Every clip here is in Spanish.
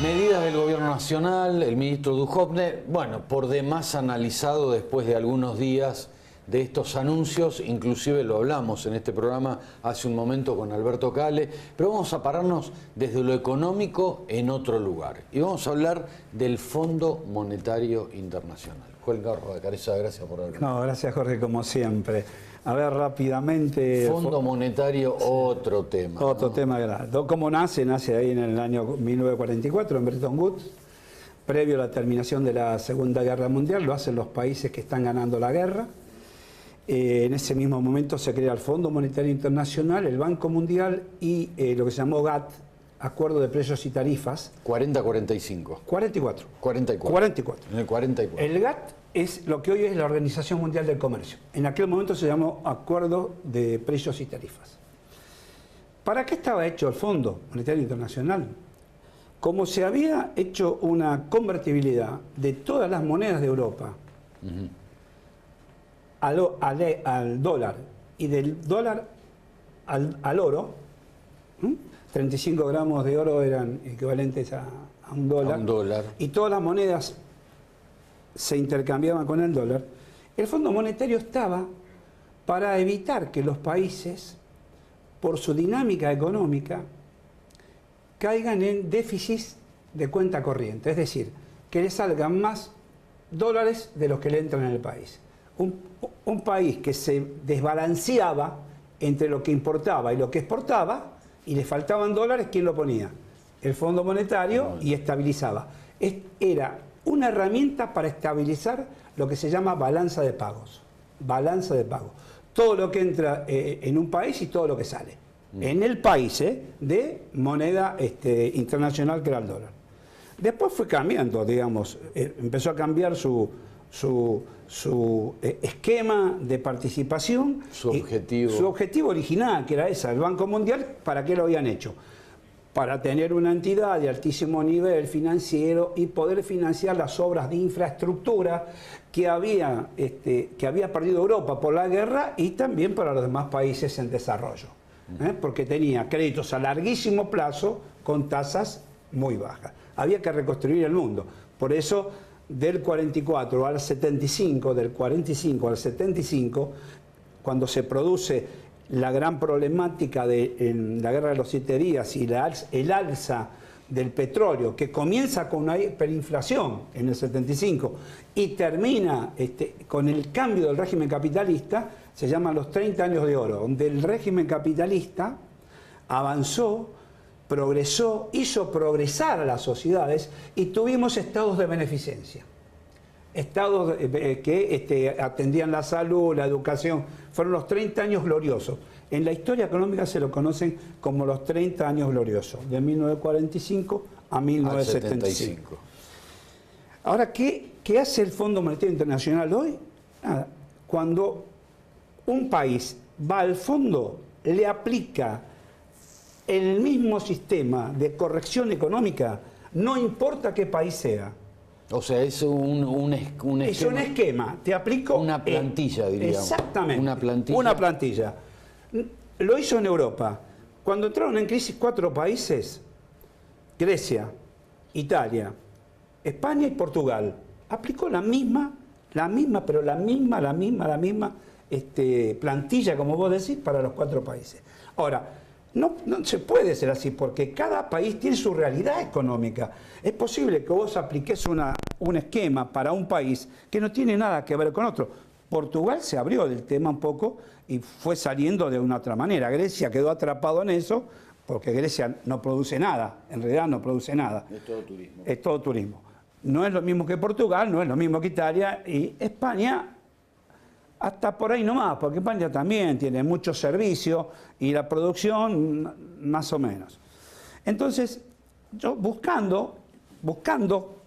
Medidas del Gobierno Nacional, el ministro Duhovne, bueno, por demás analizado después de algunos días de estos anuncios, inclusive lo hablamos en este programa hace un momento con Alberto Cale, pero vamos a pararnos desde lo económico en otro lugar. Y vamos a hablar del Fondo Monetario Internacional. Juan Carlos de Careza, gracias por haber venido. No, gracias Jorge, como siempre. A ver, rápidamente... Fondo Monetario, otro tema. Otro tema grande. ¿Cómo nace? Nace ahí en el año 1944, en Bretton Woods. Previo a la terminación de la Segunda Guerra Mundial, lo hacen los países que están ganando la guerra. En ese mismo momento se crea el Fondo Monetario Internacional, el Banco Mundial y lo que se llamó GATT, Acuerdo de Precios y Tarifas. 40-45. 44. 44. 44. En el 44. El GATT es lo que hoy es la Organización Mundial del Comercio. En aquel momento se llamó Acuerdo de Precios y Tarifas. ¿Para qué estaba hecho el Fondo Monetario Internacional? Como se había hecho una convertibilidad de todas las monedas de Europa al dólar y del dólar al oro, 35 gramos de oro eran equivalentes a un dólar. A un dólar. Y todas las monedas se intercambiaban con el dólar. El Fondo Monetario estaba para evitar que los países, por su dinámica económica, caigan en déficits de cuenta corriente. Es decir, que les salgan más dólares de los que le entran en el país. Un país que se desbalanceaba entre lo que importaba y lo que exportaba, y le faltaban dólares, ¿quién lo ponía? El Fondo Monetario, y estabilizaba. Era una herramienta para estabilizar lo que se llama balanza de pagos. Balanza de pagos. Todo lo que entra en un país y todo lo que sale. En el país de moneda internacional, que era el dólar. Después fue cambiando, digamos, empezó a cambiar su esquema de participación. Su objetivo. Su objetivo original, que era esa, el Banco Mundial. ¿Para qué lo habían hecho? Para tener una entidad de altísimo nivel financiero y poder financiar las obras de infraestructura que había perdido Europa por la guerra y también para los demás países en desarrollo. Porque tenía créditos a larguísimo plazo con tasas muy bajas. Había que reconstruir el mundo. Por eso, del 44 al 75, del 45 al 75, cuando se produce la gran problemática en la Guerra de los 7 días y el alza del petróleo, que comienza con una hiperinflación en el 75 y termina con el cambio del régimen capitalista, se llaman los 30 años de oro, donde el régimen capitalista avanzó, progresó, hizo progresar a las sociedades y tuvimos estados de beneficencia. Estados que atendían la salud, la educación. Fueron los 30 años gloriosos. En la historia económica se lo conocen como los 30 años gloriosos, de 1945 a 1975. Ahora, ¿qué hace el Fondo Monetario Internacional hoy? Nada. Cuando un país va al fondo, le aplica el mismo sistema de corrección económica, no importa qué país sea. O sea, es un esquema. Es un esquema. Te aplico... Una plantilla, diríamos. Exactamente. Una plantilla. Una plantilla. Lo hizo en Europa. Cuando entraron en crisis 4 países, Grecia, Italia, España y Portugal, aplicó la misma plantilla, como vos decís, para los 4 países. Ahora, no se puede ser así, porque cada país tiene su realidad económica. Es posible que vos apliques un esquema para un país que no tiene nada que ver con otro. Portugal se abrió del tema un poco y fue saliendo de una otra manera. Grecia quedó atrapado en eso, porque Grecia no produce nada, en realidad no produce nada. Es todo turismo. Es todo turismo. No es lo mismo que Portugal, no es lo mismo que Italia, y España hasta por ahí nomás, porque España también tiene muchos servicios y la producción más o menos. Entonces, yo buscando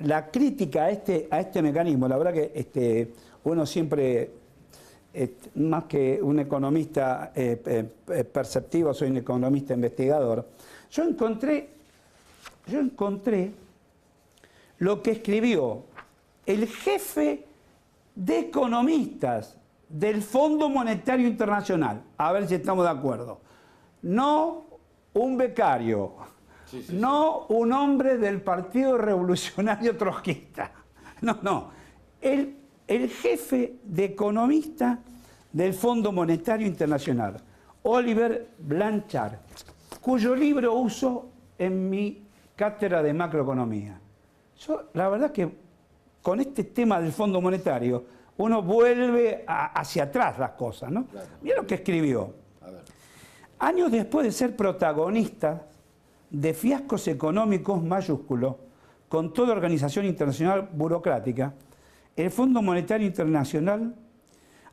la crítica a este mecanismo, la verdad que uno siempre, más que un economista perceptivo, soy un economista investigador, yo encontré lo que escribió el jefe de economistas del Fondo Monetario Internacional, a ver si estamos de acuerdo. No un becario, no un hombre del Partido Revolucionario Trotskista. No. El jefe de economista del Fondo Monetario Internacional, Oliver Blanchard, cuyo libro uso en mi cátedra de macroeconomía. Yo, la verdad que con este tema del Fondo Monetario, uno vuelve hacia atrás las cosas, ¿no? Claro. Mira lo que escribió. A ver. Años después de ser protagonista de fiascos económicos mayúsculos con toda organización internacional burocrática, el Fondo Monetario Internacional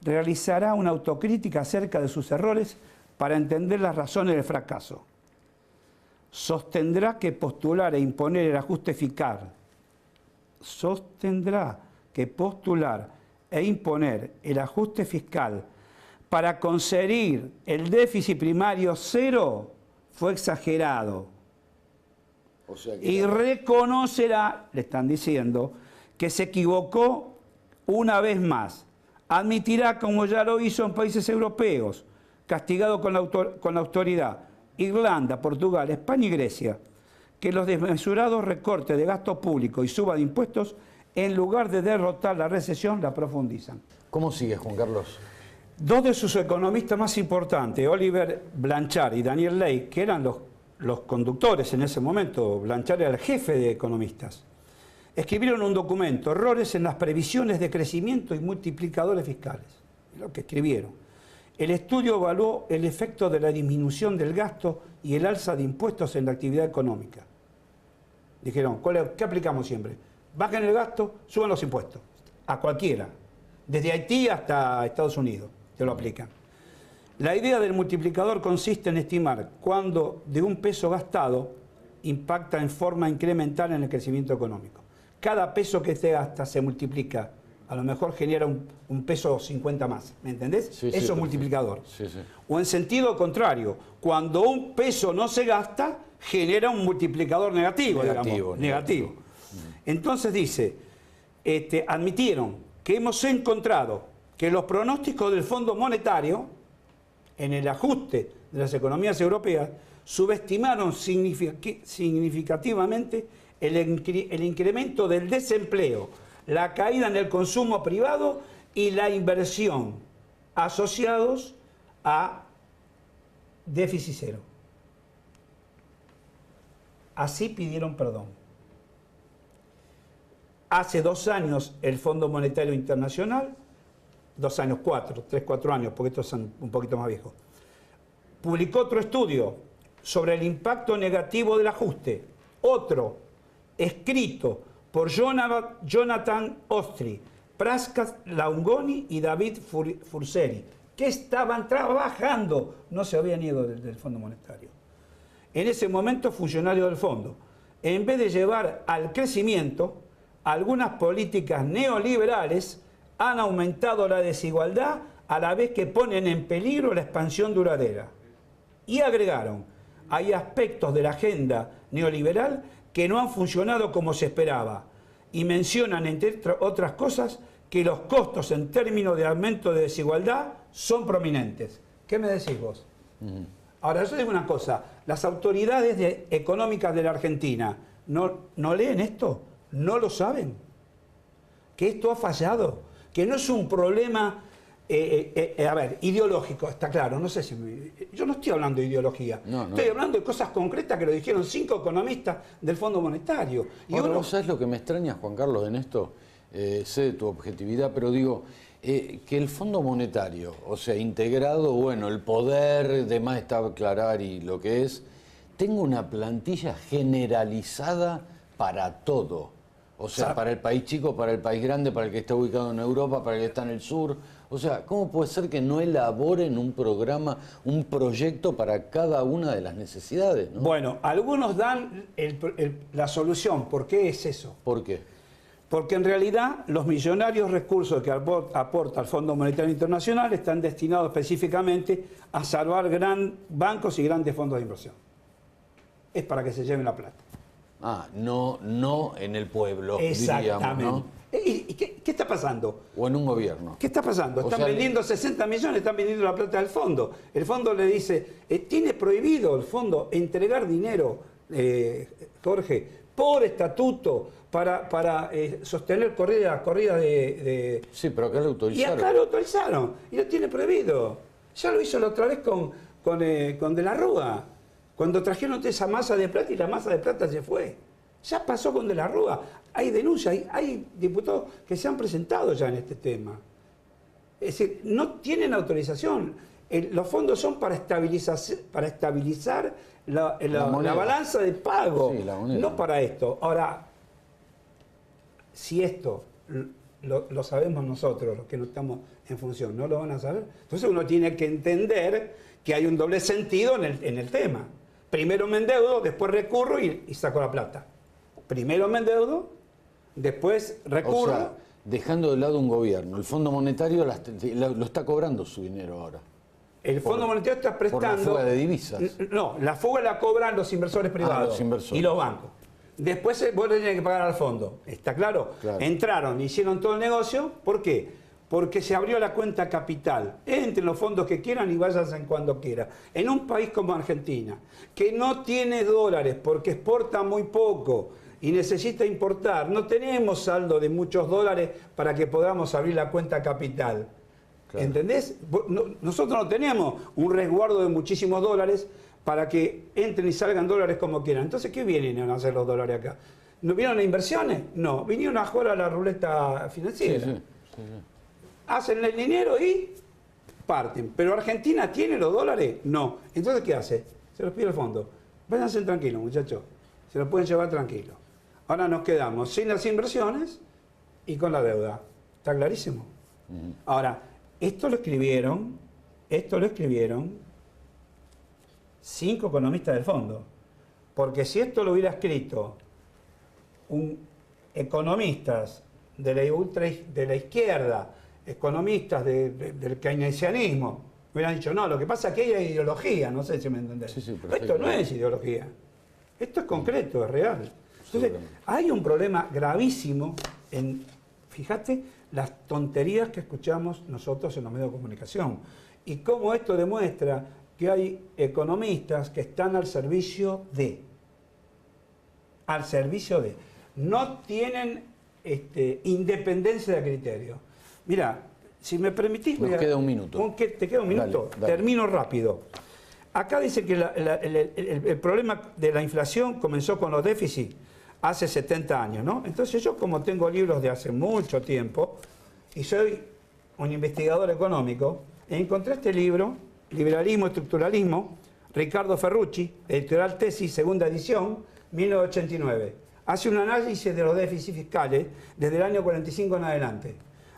realizará una autocrítica acerca de sus errores para entender las razones del fracaso. Sostendrá que postular e imponer el ajuste fiscal, para conseguir el déficit primario cero fue exagerado. O sea que y reconocerá, le están diciendo, que se equivocó una vez más. Admitirá, como ya lo hizo en países europeos, castigado con la autoridad, Irlanda, Portugal, España y Grecia, que los desmesurados recortes de gasto público y suba de impuestos, en lugar de derrotar la recesión, la profundizan. ¿Cómo sigue, Juan Carlos? Dos de sus economistas más importantes, Oliver Blanchard y Daniel Lake, que eran los conductores en ese momento, Blanchard era el jefe de economistas, escribieron un documento, Errores en las previsiones de crecimiento y multiplicadores fiscales. Es lo que escribieron. El estudio evaluó el efecto de la disminución del gasto y el alza de impuestos en la actividad económica. Dijeron, ¿qué aplicamos siempre? Bajen el gasto, suban los impuestos. A cualquiera. Desde Haití hasta Estados Unidos se lo aplican. La idea del multiplicador consiste en estimar cuándo de un peso gastado impacta en forma incremental en el crecimiento económico. Cada peso que se gasta se multiplica. A lo mejor genera un peso 50 más, ¿me entendés? Sí, eso es multiplicador. Sí. O en sentido contrario, cuando un peso no se gasta, genera un multiplicador negativo. Negativo. Entonces dice, admitieron que hemos encontrado que los pronósticos del Fondo Monetario, en el ajuste de las economías europeas, subestimaron significativamente el incremento del desempleo, la caída en el consumo privado y la inversión asociados a déficit cero. Así pidieron perdón. Hace 2 años el Fondo Monetario Internacional, 2 años, 4 años, porque estos son un poquito más viejos, publicó otro estudio sobre el impacto negativo del ajuste, otro escrito por Jonathan Ostri, Praskas Laungoni y David Furseri, que estaban trabajando, no se habían ido del Fondo Monetario. En ese momento, funcionarios del fondo, en vez de llevar al crecimiento, algunas políticas neoliberales han aumentado la desigualdad a la vez que ponen en peligro la expansión duradera. Y agregaron, hay aspectos de la agenda neoliberal que no han funcionado como se esperaba, y mencionan, entre otras cosas, que los costos en términos de aumento de desigualdad son prominentes. ¿Qué me decís vos? Ahora, yo digo una cosa, las autoridades económicas de la Argentina no leen esto, no lo saben, que esto ha fallado, que no es un problema... ideológico, está claro, no sé si... Yo no estoy hablando de ideología, estoy hablando de cosas concretas que lo dijeron 5 economistas del Fondo Monetario. Y ahora, ¿vos sabés lo que me extraña, Juan Carlos, en esto? Sé de tu objetividad, pero digo, que el Fondo Monetario, o sea, integrado, bueno, el poder, demás está a aclarar y lo que es, tenga una plantilla generalizada para todo. O sea, para el país chico, para el país grande, para el que está ubicado en Europa, para el que está en el sur. O sea, ¿cómo puede ser que no elaboren un programa, un proyecto para cada una de las necesidades, ¿no? Bueno, algunos dan la solución. ¿Por qué es eso? ¿Por qué? Porque en realidad los millonarios recursos que aporta el Fondo Monetario Internacional están destinados específicamente a salvar bancos y grandes fondos de inversión. Es para que se lleven la plata. No en el pueblo, exactamente, diríamos, ¿no? ¿Y qué está pasando? O en un gobierno. ¿Qué está pasando? Están vendiendo 60 millones, están vendiendo la plata del fondo. El fondo le dice, tiene prohibido el fondo entregar dinero. Jorge, por estatuto para sostener corridas de... Sí, pero acá lo autorizaron. Y acá lo autorizaron, y lo tiene prohibido. Ya lo hizo la otra vez con De la Rúa, cuando trajeron toda esa masa de plata y la masa de plata se fue. Ya pasó con De la Rúa. Hay denuncias, hay diputados que se han presentado ya en este tema. Es decir, no tienen autorización. Los fondos son para estabilizar la balanza de pago, sí, la moneda, no para esto. Ahora, si esto lo sabemos nosotros, los que no estamos en función, no lo van a saber, entonces uno tiene que entender que hay un doble sentido en el tema. Primero me endeudo, después recurro y saco la plata. Primero me endeudo, después recurro. O sea, dejando de lado un gobierno, el Fondo Monetario lo está cobrando su dinero ahora. El Fondo Monetario está prestando... Por la fuga de divisas. No, la fuga la cobran los inversores privados los inversores. y los bancos. Después vos le tenés que pagar al fondo. ¿Está claro? Claro. Entraron, hicieron todo el negocio. ¿Por qué? Porque se abrió la cuenta capital. Entren los fondos que quieran y váyanse cuando quieran. En un país como Argentina, que no tiene dólares porque exporta muy poco y necesita importar, no tenemos saldo de muchos dólares para que podamos abrir la cuenta capital. Claro. ¿Entendés? Nosotros no tenemos un resguardo de muchísimos dólares para que entren y salgan dólares como quieran. Entonces, ¿qué vienen a hacer los dólares acá? ¿No vinieron a inversiones? No, vinieron a jugar a la ruleta financiera. Sí. Hacen el dinero y parten. ¿Pero Argentina tiene los dólares? No. Entonces, ¿qué hace? Se los pide el fondo. Váyanse tranquilos, muchachos. Se los pueden llevar tranquilos. Ahora nos quedamos sin las inversiones y con la deuda. ¿Está clarísimo? Ahora, esto lo escribieron 5 economistas del fondo. Porque si esto lo hubiera escrito economistas de la izquierda, economistas del keynesianismo, hubieran dicho, no, lo que pasa es que hay ideología, no sé si me entendés. Sí, pero esto no es ideología. Esto es concreto, es real. Entonces, hay un problema gravísimo en, fíjate, las tonterías que escuchamos nosotros en los medios de comunicación. Y cómo esto demuestra que hay economistas que están al servicio de. No tienen independencia de criterio. Mira, si me permitís... Nos queda un minuto. ¿Te queda un minuto? Dale. Termino rápido. Acá dice que el problema de la inflación comenzó con los déficits hace 70 años, ¿no? Entonces yo, como tengo libros de hace mucho tiempo y soy un investigador económico, encontré este libro, Liberalismo y Estructuralismo, Ricardo Ferrucci, editorial Tesis, segunda edición, 1989. Hace un análisis de los déficits fiscales desde el año 45 en adelante.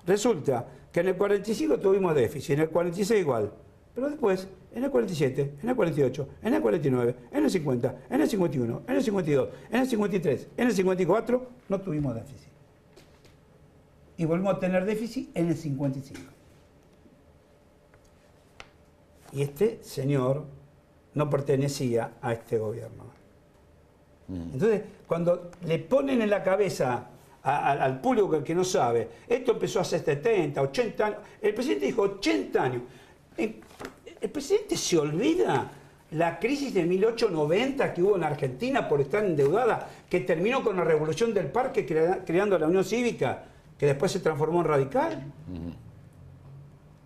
Resulta que en el 45 tuvimos déficit, en el 46 igual, pero después, en el 47, en el 48, en el 49, en el 50, en el 51, en el 52, en el 53, en el 54, no tuvimos déficit. Y volvimos a tener déficit en el 55. Y este señor no pertenecía a este gobierno. Entonces, cuando le ponen en la cabeza al público que no sabe, esto empezó hace 70, 80 años, el presidente dijo 80 años. El presidente se olvida la crisis de 1890 que hubo en Argentina por estar endeudada, que terminó con la revolución del parque creando la Unión Cívica, que después se transformó en radical.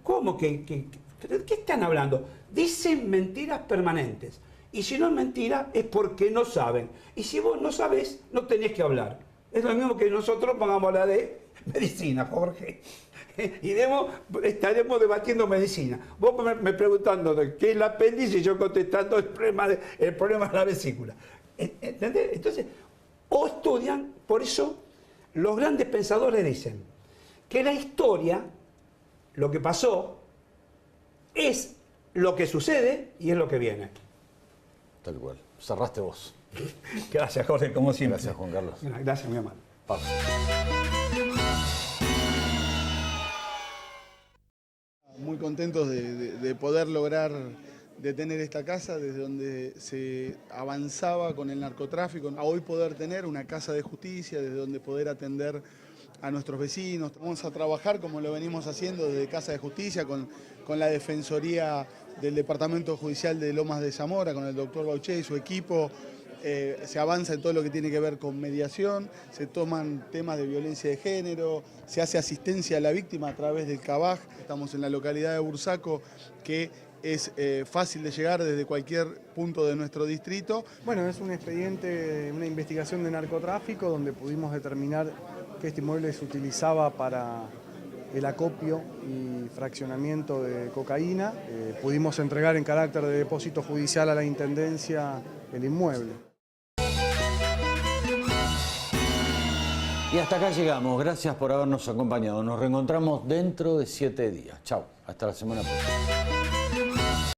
¿Cómo que qué están hablando? Dicen mentiras permanentes. Y si no es mentira, es porque no saben. Y si vos no sabés, no tenés que hablar. Es lo mismo que nosotros pongamos a hablar de medicina, Jorge. Y estaremos debatiendo medicina. Vos me preguntando qué es el apéndice y yo contestando el problema de la vesícula. ¿Entendés? Entonces, o estudian, por eso los grandes pensadores dicen que la historia, lo que pasó, es lo que sucede y es lo que viene. Tal cual. Cerraste vos. Gracias, Jorge, como siempre. Gracias, Juan Carlos. Gracias, mi amado. Pausa. Muy contentos de poder lograr detener esta casa desde donde se avanzaba con el narcotráfico, a hoy poder tener una casa de justicia, desde donde poder atender a nuestros vecinos. Vamos a trabajar como lo venimos haciendo desde Casa de Justicia con la Defensoría del Departamento Judicial de Lomas de Zamora, con el doctor Bauché y su equipo, se avanza en todo lo que tiene que ver con mediación, se toman temas de violencia de género, se hace asistencia a la víctima a través del CABAJ. Estamos en la localidad de Bursaco, que es fácil de llegar desde cualquier punto de nuestro distrito. Bueno, es un expediente, una investigación de narcotráfico donde pudimos determinar que este inmueble se utilizaba para el acopio y fraccionamiento de cocaína. Pudimos entregar en carácter de depósito judicial a la Intendencia el inmueble. Y hasta acá llegamos. Gracias por habernos acompañado. Nos reencontramos dentro de 7 días. Chau. Hasta la semana próxima.